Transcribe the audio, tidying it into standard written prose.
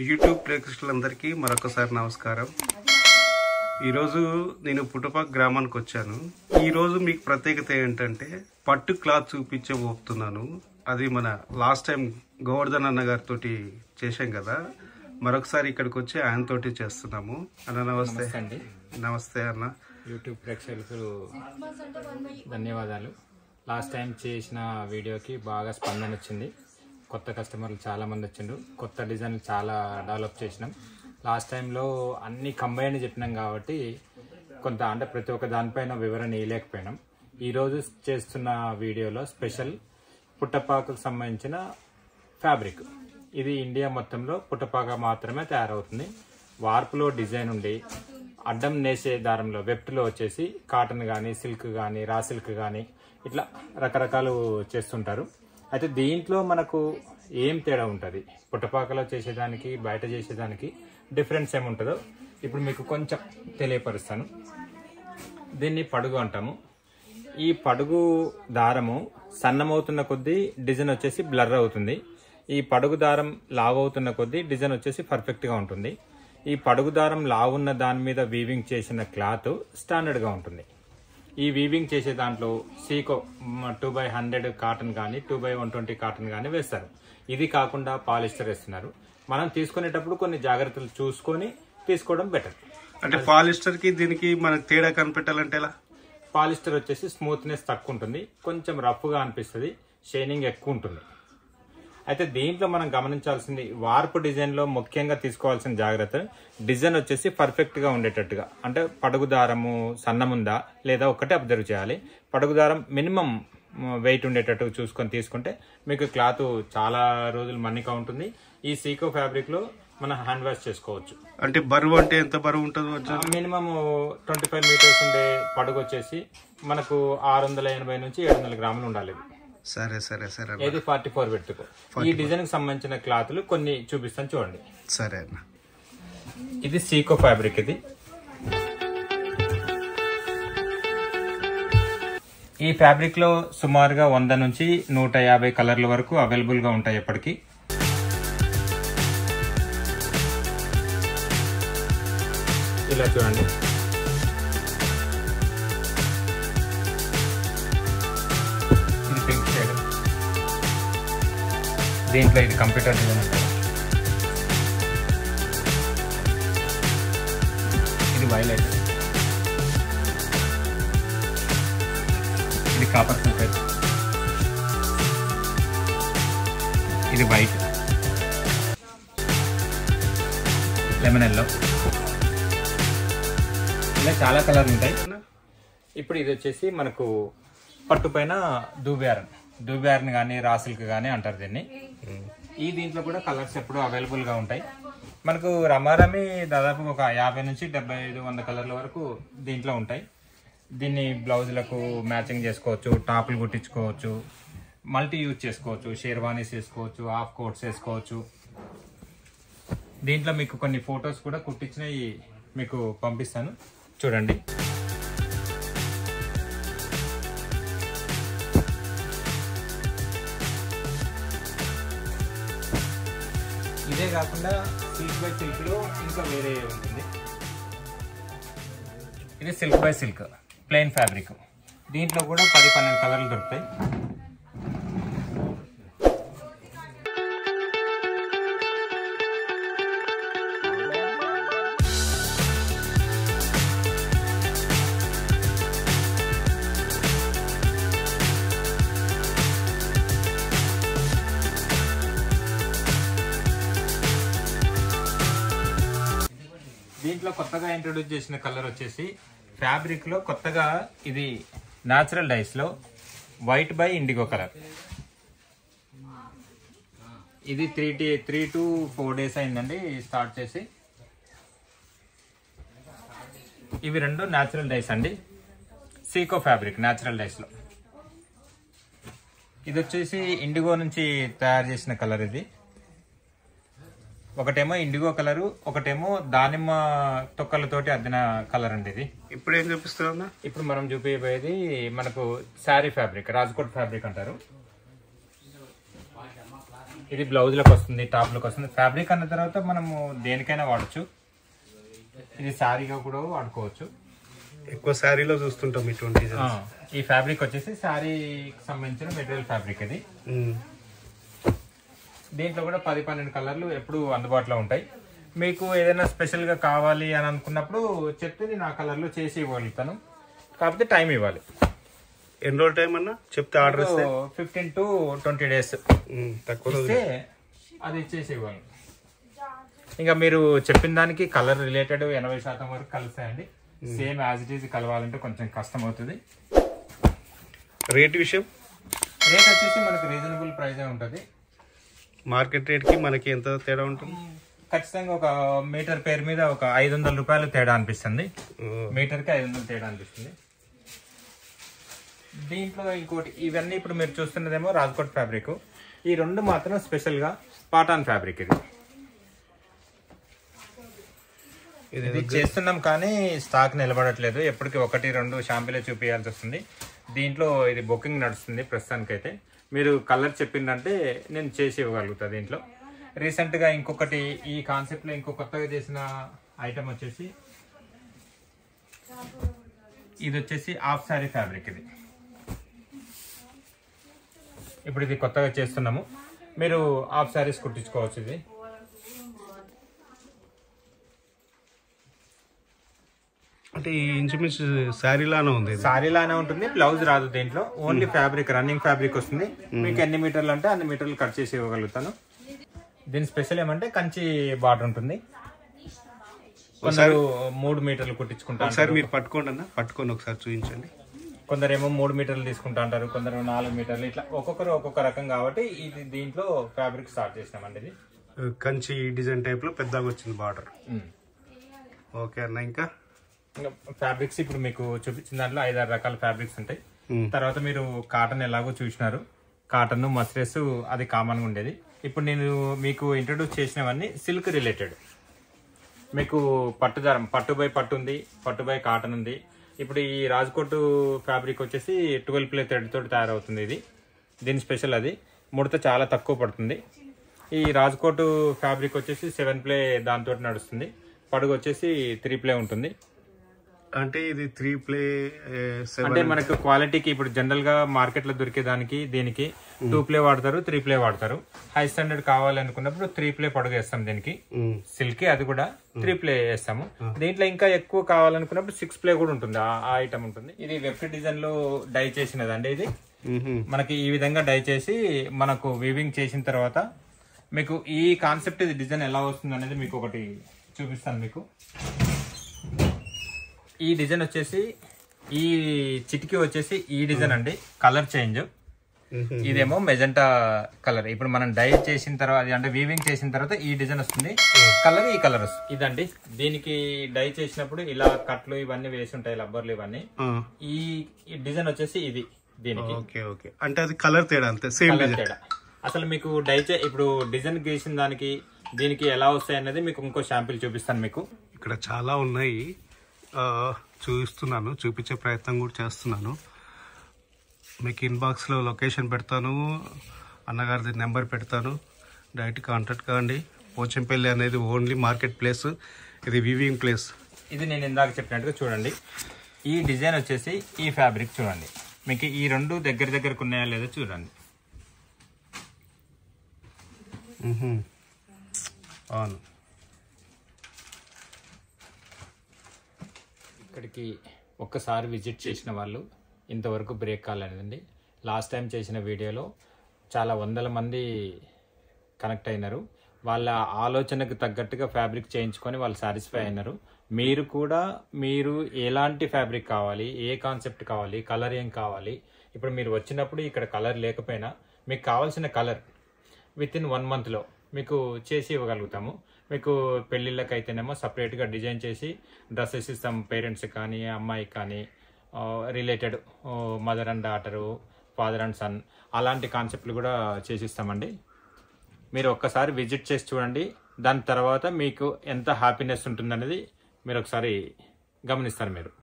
YouTube ప్రేక్షకులందరికీ మరొకసారి నమస్కారం. ఈరోజు నేను పుట్టపాక గ్రామానికి వచ్చాను. ఈరోజు మీకు ప్రత్యేకత ఏంటంటే పట్టు క్లాత్ చూపించబోతున్నాను. అది మన లాస్ట్ టైం గోవర్ధన్ అన్న గారితో చేశాం కదా, మరొకసారి ఇక్కడికి వచ్చి ఆయనతోటి చేస్తున్నాము. అన్న నమస్తే. అండి నమస్తే అన్న. యూట్యూబ్ ప్రేక్షకులకు ధన్యవాదాలు. లాస్ట్ టైం చేసిన వీడియోకి బాగా స్పందన వచ్చింది. కొత్త కస్టమర్లు చాలామంది వచ్చిండ్రు. కొత్త డిజైన్లు చాలా డెవలప్ చేసినాం. లాస్ట్ టైంలో అన్ని కంబైన్ చెప్పినాం కాబట్టి కొంత అంటే ప్రతి ఒక్క దానిపైన వివరణ ఇవ్వలేకపోయినాం. ఈరోజు చేస్తున్న వీడియోలో స్పెషల్ పుట్టపాకకు సంబంధించిన ఫ్యాబ్రిక్. ఇది ఇండియా మొత్తంలో పుట్టపాక మాత్రమే తయారవుతుంది. వార్పులో డిజైన్ ఉండి అడ్డం నేసే దారంలో వెప్ట్లో వచ్చేసి కాటన్ కానీ సిల్క్ కానీ రా సిల్క్ కానీ ఇట్లా రకరకాలు చేస్తుంటారు. అయితే దీంట్లో మనకు ఏం తేడా ఉంటుంది, పుట్టపాకలో చేసేదానికి బయట చేసేదానికి డిఫరెన్స్ ఏముంటుందో ఇప్పుడు మీకు కొంచెం తెలియపరుస్తాను. దీన్ని పడుగు అంటాము. ఈ పడుగు దారము సన్నమవుతున్న కొద్దీ డిజైన్ వచ్చేసి బ్లర్ అవుతుంది. ఈ పడుగు దారం లావ్ అవుతున్న కొద్దీ డిజైన్ వచ్చేసి పర్ఫెక్ట్గా ఉంటుంది. ఈ పడుగు దారం లావున్న దాని మీద వీవింగ్ చేసిన క్లాత్ స్టాండర్డ్గా ఉంటుంది. ఈ వీవింగ్ చేసే దాంట్లో సీకో 2/100 కాటన్ కానీ 2/120 కాటన్ కానీ వేస్తారు. ఇది కాకుండా పాలిస్టర్ వేస్తున్నారు. మనం తీసుకునేటప్పుడు కొన్ని జాగ్రత్తలు చూసుకొని తీసుకోవడం బెటర్. అంటే పాలిస్టర్ కి దీనికి మనకు తేడా కనిపెట్టాలంటే ఎలా? పాలిస్టర్ వచ్చేసి స్మూత్నెస్ తక్కువ ఉంటుంది, కొంచెం రఫ్గా అనిపిస్తుంది, షైనింగ్ ఎక్కువ ఉంటుంది. అయితే దీంట్లో మనం గమనించాల్సింది వార్పు డిజైన్లో ముఖ్యంగా తీసుకోవాల్సిన జాగ్రత్త, డిజైన్ వచ్చేసి పర్ఫెక్ట్గా ఉండేటట్టుగా. అంటే పడుగుదారము సన్నముందా లేదా ఒక్కటే అబ్జర్వ్ చేయాలి. పడుగుదారం మినిమం వెయిట్ ఉండేటట్టు చూసుకొని తీసుకుంటే మీకు క్లాత్ చాలా రోజులు మన్నిక ఉంటుంది. ఈ సీకో ఫ్యాబ్రిక్లో మనం హ్యాండ్ వాష్ చేసుకోవచ్చు. అంటే బరువు అంటే ఎంత బరువు ఉంటుంది? మినిమం 25 మీటర్స్ ఉండే పడుగు వచ్చేసి మనకు 680 నుంచి 700 గ్రాములు ఉండాలి. సరే సరే సరే. ఏది 44 పెట్టుకో. ఈ డిజైన్ కి సంబంధించిన క్లాత్లు కొన్ని చూపిస్తాను చూడండి. సరే అన్న. ఇది సీకో ఫ్యాబ్రిక్. ఇది ఈ ఫ్యాబ్రిక్ లో సుమారుగా 100 నుంచి 150 కలర్ల వరకు అవైలబుల్ గా ఉంటాయి ఎప్పటికీ. ఇలా చూడండి. దీంట్లో ఇది కంప్యూటర్ డిజైన్ ఉంటుంది. ఇది వైలెట్, ఇది కాపర్ సిల్వర్, ఇది వైట్, లెమన్ ఎల్లో, ఇలా చాలా కలర్లు ఉంటాయి. ఇప్పుడు ఇది వచ్చేసి మనకు పట్టు పైన దూబేరన్ కానీ రాసిల్క్ కానీ అంటారు దీన్ని. ఈ దీంట్లో కూడా కలర్స్ ఎప్పుడు అవైలబుల్ గా ఉంటాయి. మనకు రమారమి దాదాపు ఒక 50 నుంచి 75-100 కలర్ల వరకు దీంట్లో ఉంటాయి. దీన్ని బ్లౌజులకు మ్యాచింగ్ చేసుకోవచ్చు, టాపులు కుట్టించుకోవచ్చు, మల్టీ యూజ్ చేసుకోవచ్చు, షేర్వానీస్ వేసుకోవచ్చు, హాఫ్ కోట్స్ వేసుకోవచ్చు. దీంట్లో మీకు కొన్ని ఫొటోస్ కూడా కుట్టించినవి మీకు పంపిస్తాను చూడండి. ఇదే కాకుండా సిల్క్ బై సిల్క్ లో ఇంకా వేరే ఉంటుంది. ఇది silk by silk plain fabric. దీంట్లో కూడా 10-12 కలర్లు దొరుకుతాయి. దీంట్లో కొత్తగా ఇంట్రొడ్యూస్ చేసిన కలర్ వచ్చేసి ఫ్యాబ్రిక్ లో కొత్తగా ఇది న్యాచురల్ డైస్ లో వైట్ బై ఇండిగో కలర్. ఇది 3 to 4 days అయిందండి స్టార్ట్ చేసి. ఇవి రెండు న్యాచురల్ డైస్ అండి, సీకో ఫ్యాబ్రిక్ న్యాచురల్ డైస్ లో. ఇది వచ్చేసి ఇండిగో నుంచి తయారు చేసిన కలర్. ఇది ఒకటేమో ఇండిగో కలరు, ఒకటేమో దానిమ్మ తొక్కలతోటి అద్దిన కలర్ అండి. ఇది ఇప్పుడు ఏం చూపిస్తున్నా? ఇప్పుడు మనం చూపించబోయేది మనకు శారీ ఫ్యాబ్రిక్, రాజ్కోట్ ఫ్యాబ్రిక్ అంటారు. ఇది బ్లౌజ్లకు వస్తుంది, టాప్లకు వస్తుంది. ఫ్యాబ్రిక్ అన్న తర్వాత మనము దేనికైనా వాడచ్చు. ఇది శారీగా కూడా వాడుకోవచ్చు. ఎక్కువ శారీలో చూస్తుంటాం ఇటువంటి. ఈ ఫ్యాబ్రిక్ వచ్చేసి శారీకి సంబంధించిన మెటీరియల్ ఫ్యాబ్రిక్ ఇది. దీంట్లో కూడా 10-12 కలర్లు ఎప్పుడు అందుబాటులో ఉంటాయి. మీకు ఏదైనా స్పెషల్గా కావాలి అని అనుకున్నప్పుడు చెప్తే నేను ఆ కలర్లో చేసి ఇవ్వగలుగుతాను. కాకపోతే టైం ఇవ్వాలి. ఎన్ని రోజులు టైం అన్నా చెప్తే ఆర్డర్ 15 to 20 days తక్కువ ఇస్తే అది ఇచ్చేసి ఇవ్వాలి. ఇంకా మీరు చెప్పిన దానికి కలర్ రిలేటెడ్ 80% వరకు కలుస్తాయండి. సేమ్ యాజ్ ఇట్ ఈజ్ కలవాలంటే కొంచెం కష్టం అవుతుంది. రేట్ విషయం, రేట్ వచ్చేసి మనకు రీజనబుల్ ప్రైజే ఉంటుంది. మార్కెట్ రేట్కి మనకి ఎంత తేడా ఉంటుంది? ఖచ్చితంగా ఒక మీటర్ పేరు మీద ఒక 500 రూపాయలు తేడా అనిపిస్తుంది. మీటర్కి 500 తేడా అనిపిస్తుంది. దీంట్లో ఇంకోటి, ఇవన్నీ ఇప్పుడు మీరు చూస్తున్నదేమో రాజ్కోట్ ఫ్యాబ్రిక్. ఈ రెండు మాత్రం స్పెషల్గా పాటాన్ ఫ్యాబ్రిక్. ఇది చేస్తున్నాం కానీ స్టాక్ నిలబడట్లేదు. ఎప్పటికీ 1-2 షాంపూలే చూపించాల్సి వస్తుంది. దీంట్లో ఇది బుకింగ్ నడుస్తుంది ప్రస్తుతానికైతే. మీరు కలర్ చెప్పిందంటే నేను చేసి ఇవ్వగలుగుతా. దీంట్లో రీసెంట్గా ఇంకొకటి ఈ కాన్సెప్ట్లో ఇంకో కొత్తగా చేసిన ఐటమ్ వచ్చేసి ఇది వచ్చేసి హాఫ్ శారీ ఫ్యాబ్రిక్. ఇది ఇప్పుడు ఇది కొత్తగా చేస్తున్నాము. మీరు హాఫ్ శారీస్ కుట్టించుకోవచ్చు. ఇది అంటే ఇంచుమించు శారీ లానే ఉంది. శారీ లానే ఉంటుంది. బ్లౌజ్ రాదు దీంట్లో. ఓన్లీ ఫ్యాబ్రిక్, రన్నింగ్ ఫ్యాబ్రిక్ వస్తుంది. మీకు ఎన్ని మీటర్లు అంటే అన్ని మీటర్లు కట్ చేసి ఇవ్వగలుగుతాను. దీని స్పెషల్ ఏమంటే కంచి బార్డర్ ఉంటుంది. కొందరు 3 మీటర్లు కుట్టించుకుంటారు. ఒకసారి మీరు పట్టుకోండి అన్న, పట్టుకొని ఒకసారి చూపించండి. కొందరేమో 3 మీటర్లు తీసుకుంటా అంటారు, కొందరు 4 మీటర్లు, ఇట్లా ఒక్కొక్కరు ఒక్కొక్క రకం. కాబట్టి ఇది దీంట్లో ఫ్యాబ్రిక్ స్టార్ట్ చేసినామండి. ఇది కంచి డిజైన్ టైప్ లో పెద్దగా వచ్చింది బార్డర్. ఓకే అన్న, ఇంకా ఫ్యాబ్రిక్స్ ఇప్పుడు మీకు చూపించిన దాంట్లో 5-6 రకాల ఫ్యాబ్రిక్స్ ఉంటాయి. తర్వాత మీరు కాటన్ ఎలాగో చూసినారు. కాటన్, మస్రెస్ అది కామన్ గా ఉండేది. ఇప్పుడు నేను మీకు ఇంట్రడ్యూస్ చేసినవన్నీ సిల్క్ రిలేటెడ్. మీకు పట్టు దారం, పట్టు బై పట్టు ఉంది, పట్టు బై కాటన్ ఉంది. ఇప్పుడు ఈ రాజ్కోట్ ఫ్యాబ్రిక్ వచ్చేసి 12 ప్లే థ్రెడ్ తోటి తయారవుతుంది. ఇది దీని స్పెషల్. అది ముడత చాలా తక్కువ పడుతుంది. ఈ రాజ్కోట్ ఫ్యాబ్రిక్ వచ్చేసి 7 ప్లే దాంతో నడుస్తుంది. పడుగు వచ్చేసి 3 ప్లే ఉంటుంది. అంటే ఇది 3 ప్లే అంటే మనకు క్వాలిటీకి ఇప్పుడు జనరల్ గా మార్కెట్ లో దొరికే దానికి దీనికి 2 ప్లే వాడతారు, 3 ప్లే వాడతారు. హై స్టాండర్డ్ కావాలి అనుకున్నప్పుడు 3 ప్లే పడుగు వేస్తాం దీనికి. సిల్క్ అది కూడా 3 ప్లే వేస్తాము. దీంట్లో ఇంకా ఎక్కువ కావాలనుకున్నప్పుడు 6 ప్లే కూడా ఉంటుంది. ఆ ఐటమ్ ఉంటుంది. ఇది వెబ్ డిజైన్ లో డై చేసినదండి. ఇది మనకి ఈ విధంగా డై చేసి మనకు వీవింగ్ చేసిన తర్వాత మీకు ఈ కాన్సెప్ట్, ఇది డిజైన్ ఎలా వస్తుంది అనేది మీకు ఒకటి చూపిస్తాను. మీకు ఈ డిజైన్ వచ్చేసి, ఈ చిటికి వచ్చేసి ఈ డిజైన్ అండి. Colour change. ఇదేమో మెజెంటా కలర్. ఇప్పుడు మనం డై చేసిన తర్వాత అంటే వీవింగ్ చేసిన తర్వాత ఈ డిజైన్ వస్తుంది. కలర్ ఈ కలర్ వస్తుంది. ఇదండి. దీనికి డై చేసినప్పుడు ఇలా కట్లు ఇవన్నీ వేసి ఉంటాయి, లబ్బర్లు ఇవన్నీ. ఈ డిజైన్ వచ్చేసి ఇది దీనికి. అంటే అది కలర్ తేడా, అంతే సేమ్ తేడా. అసలు మీకు డై ఇప్పుడు డిజైన్ గీసిన దానికి దీనికి ఎలా వస్తాయి అనేది మీకు ఇంకో శాంపిల్ చూపిస్తాను. మీకు ఇక్కడ చాలా ఉన్నాయి, చూపిస్తున్నాను, చూపించే ప్రయత్నం కూడా చేస్తున్నాను. మీకు ఇన్బాక్స్లో లొకేషన్ పెడతాను, అన్నగారిది నెంబర్ పెడతాను. డైరెక్ట్ కాంటాక్ట్ కాండి. పోచంపల్లి అనేది ఓన్లీ మార్కెట్ ప్లేస్, ఇది వీవింగ్ ప్లేస్. ఇది నేను ఇందాక చెప్పినట్టుగా చూడండి. ఈ డిజైన్ వచ్చేసి ఈ ఫ్యాబ్రిక్ చూడండి. మీకు ఈ రెండు దగ్గరకు ఉన్నాయా లేదో చూడండి. అవును. ఇక్కడికి ఒక్కసారి విజిట్ చేసిన వాళ్ళు ఇంతవరకు బ్రేక్ కాలేదండి. లాస్ట్ టైం చేసిన వీడియోలో చాలా వందల మంది కనెక్ట్ అయినారు. వాళ్ళ ఆలోచనకు తగ్గట్టుగా ఫ్యాబ్రిక్ చేయించుకొని వాళ్ళు సాటిస్ఫై అయినారు. మీరు కూడా మీరు ఎలాంటి ఫ్యాబ్రిక్ కావాలి, ఏ కాన్సెప్ట్ కావాలి, కలర్ ఏం కావాలి, ఇప్పుడు మీరు వచ్చినప్పుడు ఇక్కడ కలర్ లేకపోయినా మీకు కావాల్సిన కలర్ విత్ ఇన్ 1 monthలో మీకు చేసి ఇవ్వగలుగుతాము. మీకు పెళ్ళిళ్ళకైతేనేమో సపరేట్గా డిజైన్ చేసి డ్రెస్సెస్ ఇస్తాం. పేరెంట్స్కి కానీ, అమ్మాయికి కానీ, related mother and daughter, father and son, అలాంటి కాన్సెప్ట్లు కూడా చేసిస్తామండి. మీరు ఒక్కసారి విజిట్ చేసి చూడండి. దాని తర్వాత మీకు ఎంత హ్యాపీనెస్ ఉంటుందనేది మీరు ఒకసారి గమనిస్తారు మీరు.